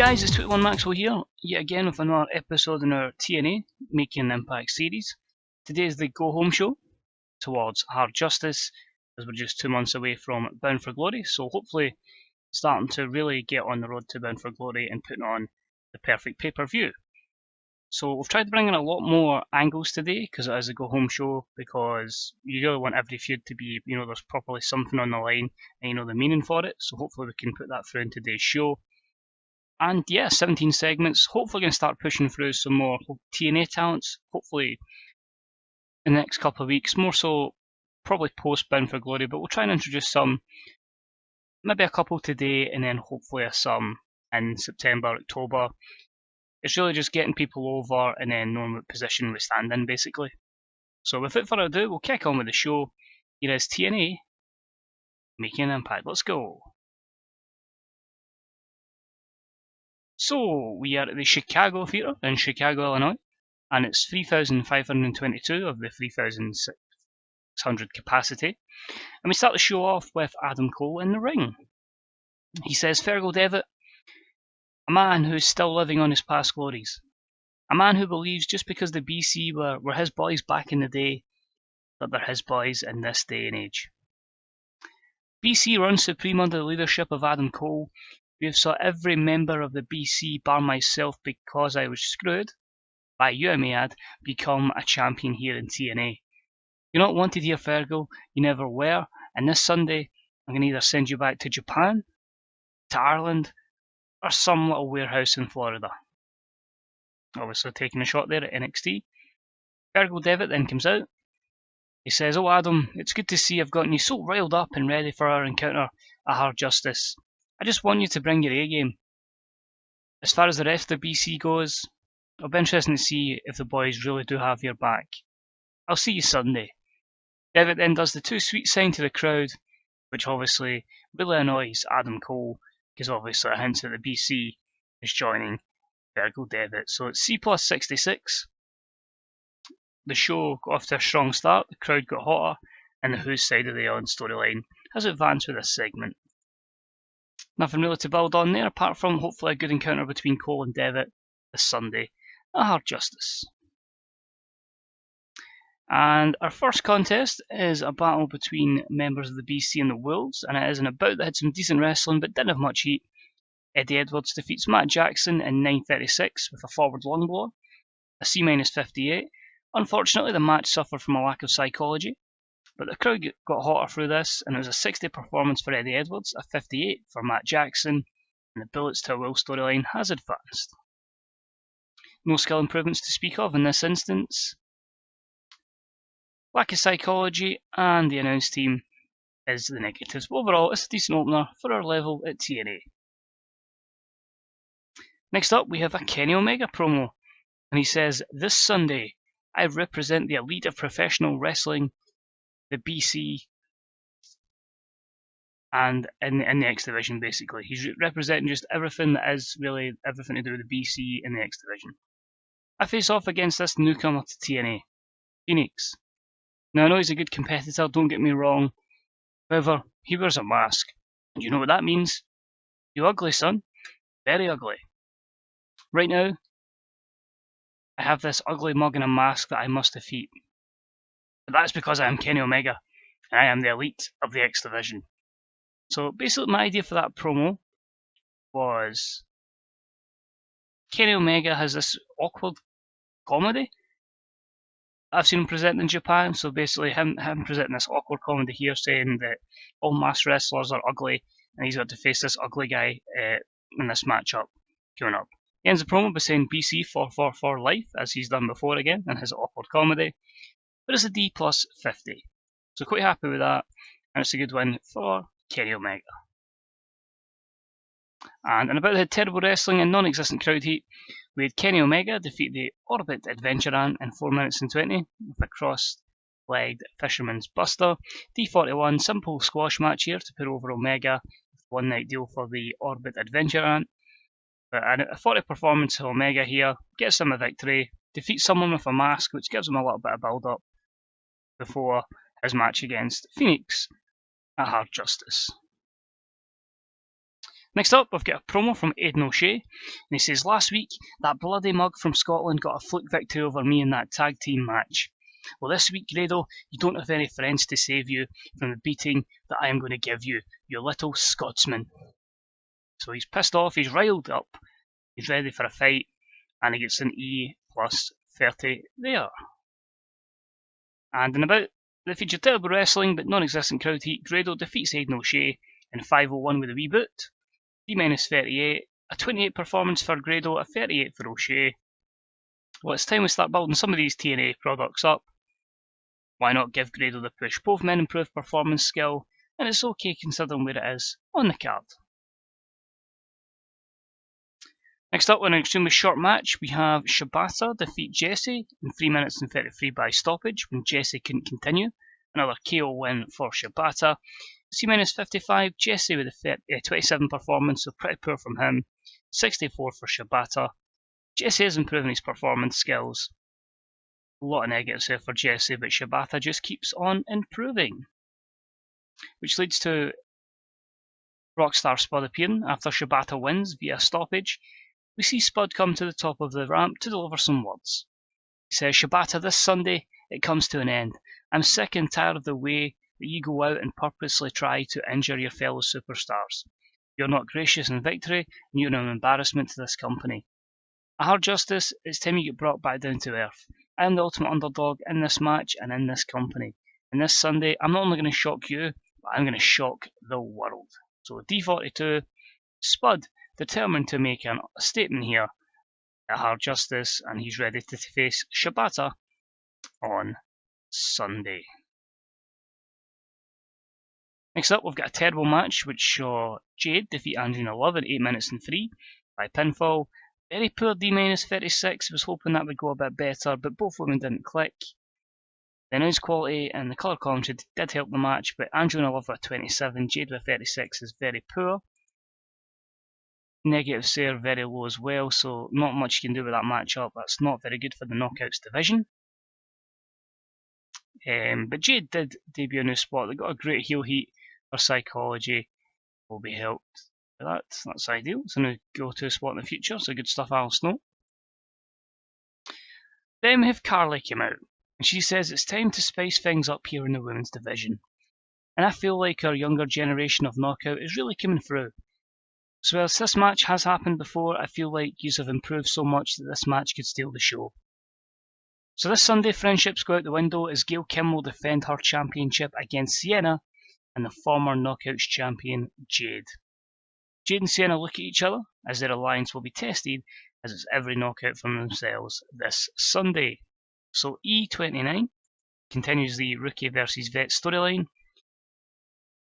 guys, it's 21 Maxwell here, yet again with another episode in our TNA Making an Impact series. Today is the go home show towards Hard Justice, as we're just 2 months away from Bound for Glory, so hopefully starting to really get on the road to Bound for Glory and putting on the perfect pay-per-view. So we've tried to bring in a lot more angles today, because it is a go home show, because you really want every feud to be, there's properly something on the line, and the meaning for it, so hopefully we can put that through in today's show. And yeah, 17 segments. Hopefully going to start pushing through some more TNA talents, hopefully in the next couple of weeks. More so probably post Bound for Glory, but we'll try and introduce some, maybe a couple today, and then hopefully some in September, October. It's really just getting people over and then knowing what position we stand in, basically. So without further ado, we'll kick on with the show. Here is TNA Making an Impact. Let's go. So, we are at the Chicago Theatre in Chicago, Illinois, and it's 3,522 of the 3,600 capacity. And we start the show off with Adam Cole in the ring. He says, Fergal Devitt, a man who is still living on his past glories. A man who believes just because the BC were his boys back in the day, that they're his boys in this day and age. BC runs supreme under the leadership of Adam Cole. We have saw every member of the BC, bar myself because I was screwed, by you I may add, become a champion here in TNA. You're not wanted here, Fergal, you never were, and this Sunday I'm going to either send you back to Japan, to Ireland, or some little warehouse in Florida. Obviously taking a shot there at NXT. Fergal Devitt then comes out. He says, oh Adam, it's good to see I've gotten you so riled up and ready for our encounter at Hard Justice. I just want you to bring your A-game. As far as the rest of the BC goes, it'll be interesting to see if the boys really do have your back. I'll see you Sunday. Devitt then does the too sweet sign to the crowd, which obviously really annoys Adam Cole, because obviously it hints that the BC is joining Fergal Devitt. So it's C plus 66. The show got off to a strong start, the crowd got hotter, and the Who's side of the on storyline has advanced with this segment. Nothing really to build on there, apart from hopefully a good encounter between Cole and Devitt this Sunday at Hard Justice. And our first contest is a battle between members of the BC and the Wolves, and it is an bout that had some decent wrestling but didn't have much heat. Eddie Edwards defeats Matt Jackson in 9:36 with a forward long blow, a C-58. Unfortunately, the match suffered from a lack of psychology, but the crowd got hotter through this, and it was a 60 performance for Eddie Edwards, a 58 for Matt Jackson, and the Bullets to a Will storyline has advanced. No skill improvements to speak of in this instance. Lack of psychology, and the announce team is the negatives. But overall, it's a decent opener for our level at TNA. Next up, we have a Kenny Omega promo, and he says, this Sunday, I represent the elite of professional wrestling, the BC, and in the X Division, basically. He's representing just everything that is really everything to do with the BC in the X Division. I face off against this newcomer to TNA, Phoenix. Now, I know he's a good competitor, don't get me wrong. However, he wears a mask. And you know what that means? You ugly, son. Very ugly. Right now, I have this ugly mug in a mask that I must defeat. But that's because I am Kenny Omega, and I am the elite of the X Division. So basically my idea for that promo was Kenny Omega has this awkward comedy I've seen him present in Japan, so basically him presenting this awkward comedy here saying that all masked wrestlers are ugly, and he's got to face this ugly guy in this matchup coming up. He ends the promo by saying BC 444 life, as he's done before again in his awkward comedy. But it's a D plus 50. So quite happy with that, and it's a good win for Kenny Omega. And in about the terrible wrestling and non-existent crowd heat, we had Kenny Omega defeat the Orbit Adventureant in 4 minutes and 20 with a cross-legged Fisherman's Buster. D41 simple squash match here to put over Omega with a one-night deal for the Orbit Adventureant. But a 40 performance of Omega here gets him a victory, defeats someone with a mask, which gives him a little bit of build-up before his match against Phoenix at Hard Justice. Next up, we've got a promo from Aidan O'Shea, and he says, "Last week, that bloody mug from Scotland got a fluke victory over me in that tag team match. Well, this week, Grado, you don't have any friends to save you from the beating that I am going to give you, you little Scotsman." So he's pissed off, he's riled up, he's ready for a fight, and he gets an E+30 there. And in about the featured terrible wrestling but non-existent crowd heat, Grado defeats Aidan O'Shea in 5:01 with a wee boot. D-38, a 28 performance for Grado, a 38 for O'Shea. Well, it's time we start building some of these TNA products up. Why not give Grado the push? Both men improve performance skill, and it's okay considering where it is on the card. Next up, in an extremely short match, we have Shibata defeat Jesse in 3 minutes and 33 by stoppage when Jesse couldn't continue. Another KO win for Shibata. C-55, Jesse with a 27 performance, so pretty poor from him. 64 for Shibata. Jesse is improving his performance skills. A lot of negatives here for Jesse, but Shibata just keeps on improving. Which leads to Rockstar Spud appearing after Shibata wins via stoppage. We see Spud come to the top of the ramp to deliver some words. He says, "Shibata, this Sunday, it comes to an end. I'm sick and tired of the way that you go out and purposely try to injure your fellow superstars. You're not gracious in victory, and you're an embarrassment to this company. At Hard Justice, it's time you get brought back down to earth. I am the ultimate underdog in this match and in this company. And this Sunday, I'm not only going to shock you, but I'm going to shock the world." So D42, Spud, determined to make a statement here at Hard Justice, and he's ready to face Shibata on Sunday. Next up, we've got a terrible match which saw Jade defeat Andrew Love in 8 minutes and 3 by pinfall. Very poor D-36, was hoping that would go a bit better, but both women didn't click. The announce quality and the colour commentary did help the match, but Andrew Love with 27, Jade with 36 is very poor. Negatives there very low as well, so not much you can do with that matchup. That's not very good for the Knockouts division. But Jade did debut a new spot. They got a great heel heat. Her psychology will be helped by that. That's ideal. It's a new go-to spot in the future, so good stuff, Al Snow. Then we have Carly come out, and she says it's time to spice things up here in the women's division. And I feel like our younger generation of Knockout is really coming through. So as this match has happened before, I feel like yous have improved so much that this match could steal the show. So this Sunday, friendships go out the window as Gail Kim will defend her championship against Sienna and the former Knockouts champion, Jade. Jade and Sienna look at each other as their alliance will be tested, as it's every knockout from themselves this Sunday. So E29 continues the rookie versus vet storyline.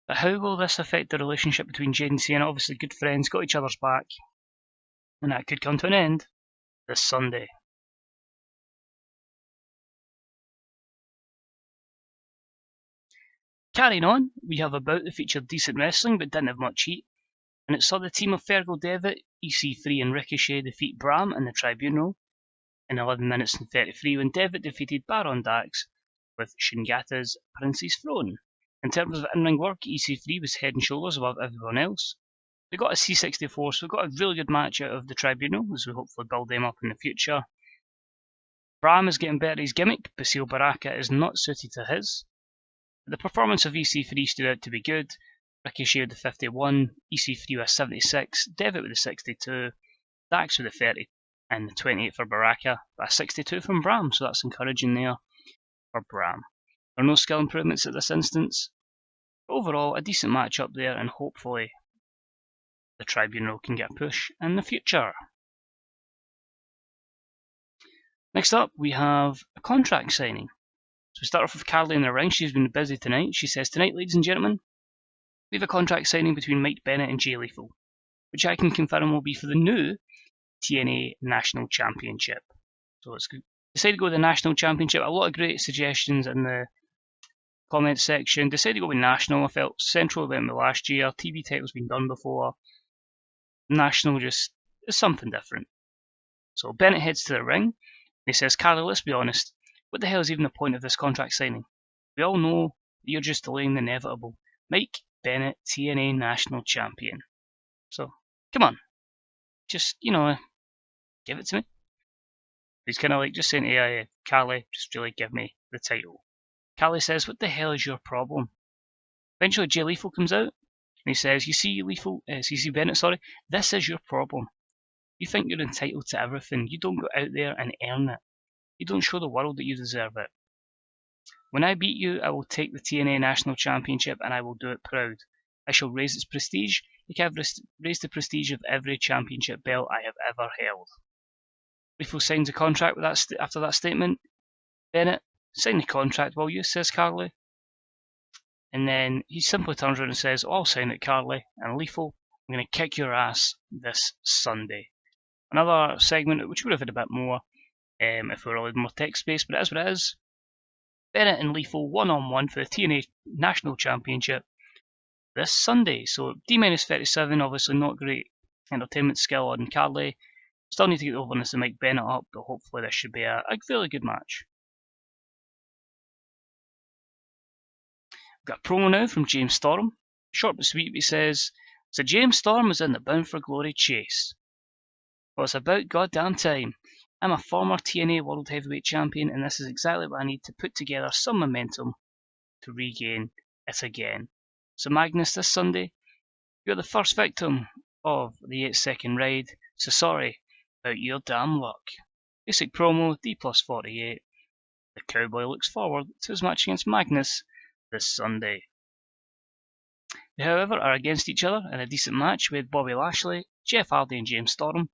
But how will this affect the relationship between Jade and Sienna? Obviously good friends, got each other's back, and that could come to an end this Sunday. Carrying on, we have a bout that featured decent wrestling but didn't have much heat, and it saw the team of Fergal Devitt, EC3 and Ricochet defeat Bram in the Tribunal in 11 minutes and 33 when Devitt defeated Baron Dax with Shingata's Prince's Throne. In terms of in-ring work, EC3 was head and shoulders above everyone else. We got a C64, so we got a really good match out of the Tribunal as we hopefully build them up in the future. Bram is getting better at his gimmick, Basil Baraka is not suited to his. The performance of EC3 stood out to be good. Ricochet with the 51, EC3 with a 76, Devitt with the 62, Dax with the 30, and the 28 for Baraka, but a 62 from Bram, so that's encouraging there for Bram. There are no skill improvements at this instance, but overall a decent match up there, and hopefully the Tribunal can get a push in the future. Next up, we have a contract signing. So we start off with Carly in the ring. She's been busy tonight. She says, "Tonight, ladies and gentlemen, we have a contract signing between Mike Bennett and Jay Lethal, which I can confirm will be for the new TNA National Championship." So it's good. Decided to go with the National Championship. A lot of great suggestions in the comments section. Decided to go with National. I felt Central went with last year. TV title's been done before. National just is something different. So Bennett heads to the ring. He says, "Carly, let's be honest. What the hell is even the point of this contract signing? We all know that you're just delaying the inevitable. Mike Bennett, TNA National Champion." So Come on, just, give it to me. He's kind of like just saying to Carly, just really give me the title. Carly says, what the hell is your problem? Eventually, Jay Lethal comes out and he says, you see, Bennett, sorry, this is your problem. You think you're entitled to everything. You don't go out there and earn it. You don't show the world that you deserve it. When I beat you, I will take the TNA National Championship and I will do it proud. I shall raise its prestige like I've raised the prestige of every championship belt I have ever held. Lethal signs a contract with after that statement. Bennett, sign the contract, will you? Says Carly. And then he simply turns around and says, I'll sign it, Carly. And Lethal, I'm going to kick your ass this Sunday. Another segment which would have had a bit more if we were allowed more text space, but it is what it is. Bennett and Lethal one-on-one for the TNA National Championship this Sunday. So D-37, obviously not great entertainment skill on Carly. Still need to get the overness and Mike Bennett up, but hopefully this should be a fairly good match. We've got a promo now from James Storm. Short but sweet, he says, so James Storm is in the Bound for Glory chase. Well, it's about goddamn time. I'm a former TNA World Heavyweight Champion, and this is exactly what I need to put together some momentum to regain it again. So Magnus, this Sunday, you're the first victim of the 8-second ride, so sorry about your damn luck. Basic promo, D+48. The Cowboy looks forward to his match against Magnus this Sunday. They, however, are against each other in a decent match with Bobby Lashley, Jeff Hardy and James Storm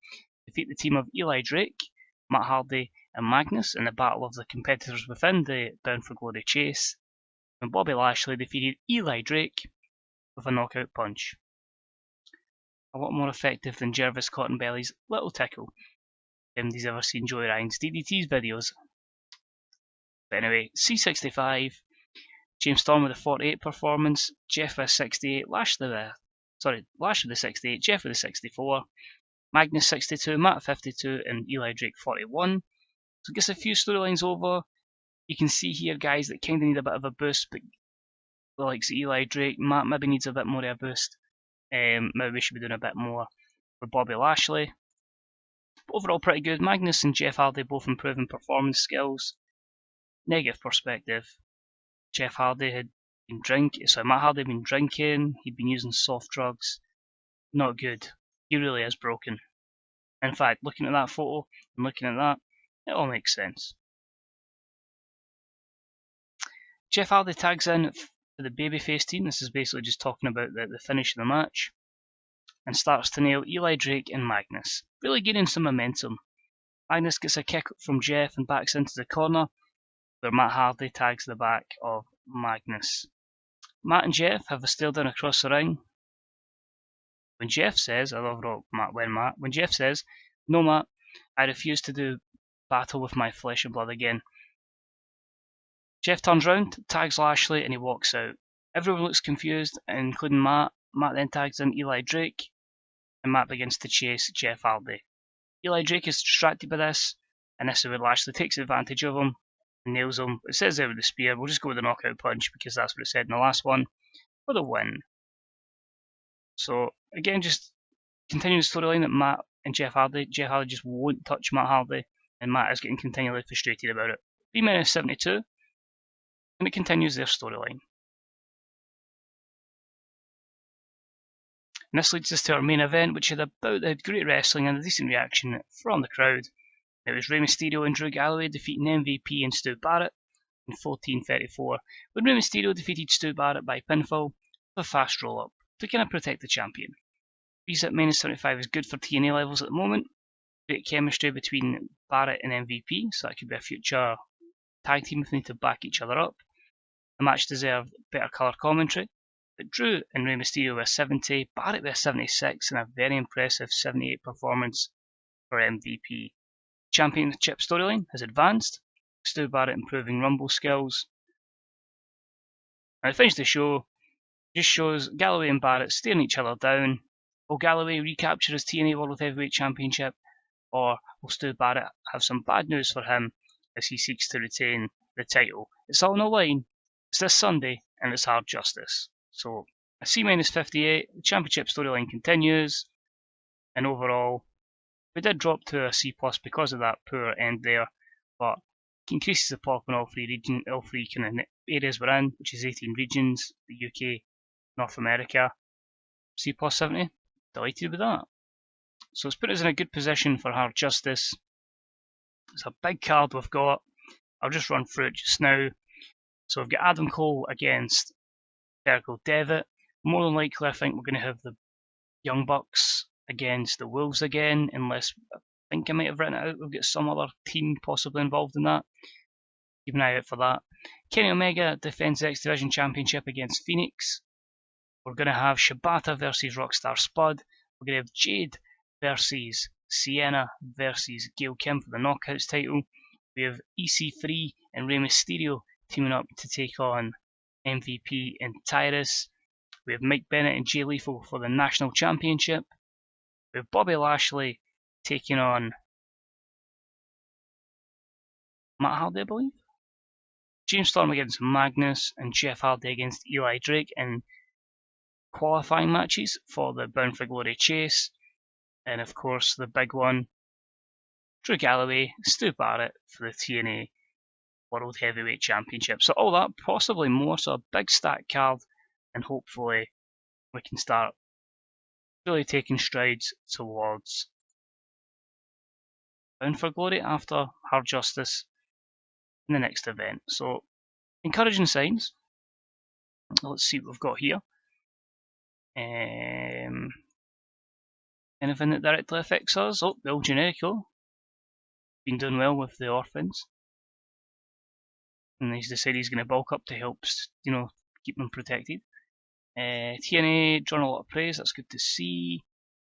defeat the team of Eli Drake, Matt Hardy and Magnus in the battle of the competitors within the Bound for Glory chase, when Bobby Lashley defeated Eli Drake with a knockout punch. A lot more effective than Jervis Cottonbelly's little tickle. If anybody's ever seen Joey Ryan's DDT's videos. But anyway, C65, James Storm with a 48 performance, Jeff with a 68, Lashley with a 68, Jeff with a 64, Magnus 62, Matt 52, and Eli Drake 41. So it gets a few storylines over. You can see here guys that kind of need a bit of a boost, but the likes of Eli Drake, Matt maybe needs a bit more of a boost. Maybe we should be doing a bit more for Bobby Lashley. But overall pretty good. Magnus and Jeff Hardy both improving performance skills. Negative perspective. Matt Hardy had been drinking, he'd been using soft drugs. Not good. He really is broken. In fact, looking at that photo and looking at that, it all makes sense. Jeff Hardy tags in for the babyface team. This is basically just talking about the finish of the match. And starts to nail Eli Drake and Magnus. Really gaining some momentum. Magnus gets a kick from Jeff and backs into the corner, where Matt Hardy tags the back of Magnus. Matt and Jeff have a stare down across the ring. When Jeff says, when Jeff says, no Matt, I refuse to do battle with my flesh and blood again. Jeff turns round, tags Lashley, and he walks out. Everyone looks confused, including Matt. Matt then tags in Eli Drake, and Matt begins to chase Jeff Hardy. Eli Drake is distracted by this, and this is where Lashley takes advantage of him and nails him. It says there with the spear. We'll just go with the knockout punch because that's what it said in the last one for the win. So again, just continuing the storyline that Matt and Jeff Hardy just won't touch Matt Hardy, and Matt is getting continually frustrated about it. 3 minutes 72, and it continues their storyline. And this leads us to our main event, which had great wrestling and a decent reaction from the crowd. It was Rey Mysterio and Drew Galloway defeating MVP and Stu Barrett in 14:34, when Rey Mysterio defeated Stu Barrett by pinfall with a fast roll-up to kind of protect the champion. These at -75 is good for TNA levels at the moment. Great chemistry between Barrett and MVP, so that could be a future tag team if they need to back each other up. The match deserved better colour commentary, but Drew and Rey Mysterio were 70, Barrett with 76, and a very impressive 78 performance for MVP. Championship storyline has advanced, Stu Barrett improving Rumble skills. And to finish the show, just shows Galloway and Barrett staring each other down. Will Galloway recapture his TNA World Heavyweight Championship, or will Stu Barrett have some bad news for him as he seeks to retain the title? It's all on the line. It's this Sunday, and it's Hard Justice. So, a C-58, the championship storyline continues. and overall we did drop to a C+ because of that poor end there, but it increases the pop in all three kind of areas we're in, which is 18 regions, the UK, North America. C+ 70, delighted with that. So it's put us in a good position for Hard Justice. It's a big card we've got. I'll just run through it just now. So we've got Adam Cole against Jericho Devitt. More than likely, I think we're going to have the Young Bucks against the Wolves again, unless I think I might have written it out. We've got some other team possibly involved in that. Keep an eye out for that. Kenny Omega defends the X Division Championship against Phoenix. We're going to have Shibata versus Rockstar Spud. We're going to have Jade versus Sienna versus Gail Kim for the Knockouts title. We have EC3 and Rey Mysterio teaming up to take on MVP and Tyrus. We have Mike Bennett and Jay Lethal for the National Championship. We have Bobby Lashley taking on Matt Hardy, I believe. James Storm against Magnus and Jeff Hardy against Eli Drake in qualifying matches for the Bound for Glory chase. And of course the big one, Drew Galloway, Stu Barrett for the TNA World Heavyweight Championship. So all that, possibly more, so a big stack card, and hopefully we can start really taking strides towards Bound for Glory after Hard Justice in the next event. So encouraging signs. Let's see what we've got here. Anything that directly affects us? Oh, Bill Generico. Been doing well with the orphans. And he's decided he's going to bulk up to help, keep them protected. TNA drawing a lot of praise, that's good to see.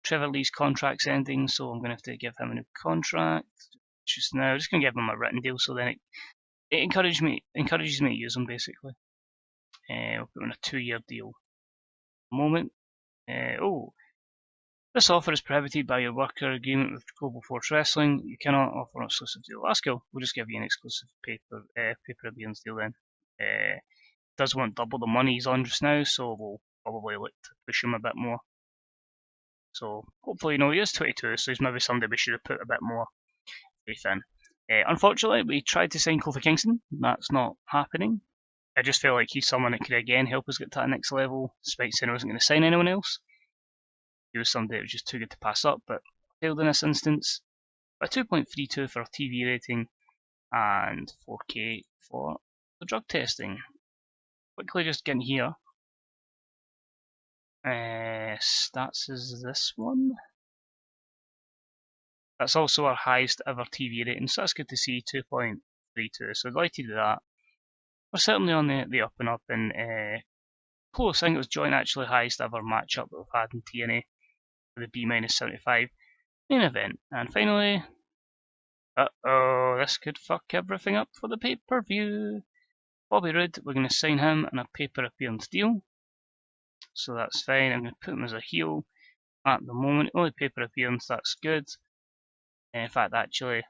Trevor Lee's contract's ending, so I'm going to have to give him a new contract just now. I'm just going to give him a written deal, so then it encourages me to use him, basically. We'll put him on a 2-year deal. Moment. This offer is prohibited by your worker agreement with Global Force Wrestling. You cannot offer an exclusive deal. That's cool. We'll just give you an exclusive pay-per-views deal then. Does want double the money he's on just now, so we'll probably look to push him a bit more. So hopefully, he is 22, so he's maybe somebody we should have put a bit more faith in. Unfortunately, we tried to sign Kofi Kingston. That's not happening. I just feel like he's someone that could again help us get to that next level, despite saying I wasn't going to sign anyone else. He was somebody that was just too good to pass up, but failed in this instance. But 2.32 for TV rating and 4K for the drug testing. Quickly just getting here. Stats is this one. That's also our highest ever TV rating, so that's good to see, 2.32. So delighted with that. We're certainly on the up and up, and close. I think it was joint actually highest ever matchup that we've had in TNA with the B-75 main event. And finally, this could fuck everything up for the pay-per-view. Bobby Roode, we're going to sign him on a pay-per-appearance deal. So that's fine. I'm going to put him as a heel at the moment. Only pay-per-appearance, that's good. In fact, actually,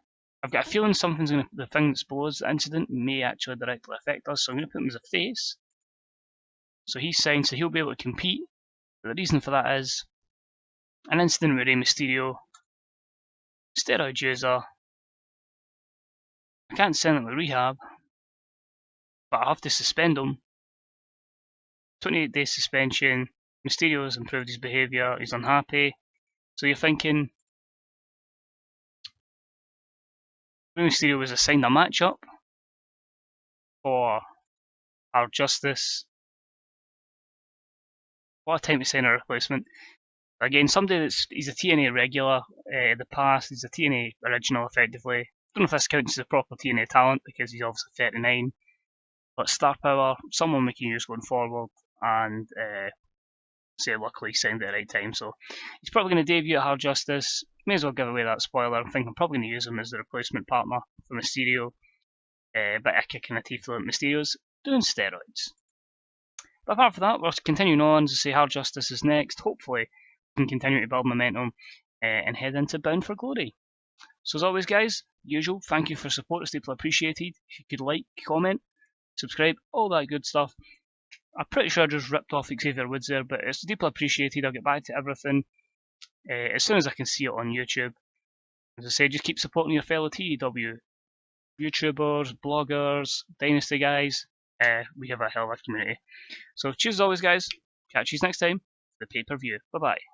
I've got a feeling the thing that's below the incident may actually directly affect us, so I'm going to put him as a face. So he's signed, so he'll be able to compete. But the reason for that is an incident with Rey Mysterio, steroid user. I can't send him to rehab, but I have to suspend him. 28-day suspension. Mysterio has improved his behaviour, he's unhappy. So you're thinking, Rey Mysterio was assigned a matchup for Hard Justice. What a time to sign a replacement. Again, somebody he's a TNA regular in the past, he's a TNA original effectively. I don't know if this counts as a proper TNA talent because he's obviously 39. But star power, someone we can use going forward, and luckily he signed at the right time. So he's probably going to debut at Hard Justice. May as well give away that spoiler. I think I'm probably going to use him as the replacement partner for Mysterio. But a kick in the teeth that Mysterio's doing steroids. But apart from that, we're continuing on to say Hard Justice is next. Hopefully we can continue to build momentum and head into Bound for Glory. So as always guys, usual, thank you for support, it's deeply appreciated. If you could like, comment, subscribe, all that good stuff. I'm pretty sure I just ripped off Xavier Woods there, but it's deeply appreciated. I'll get back to everything. as soon as I can see it on YouTube. As I say, just keep supporting your fellow TEW YouTubers, bloggers, Dynasty guys. We have a hell of a community. So cheers as always, guys. Catch you next time for the pay-per-view. Bye-bye.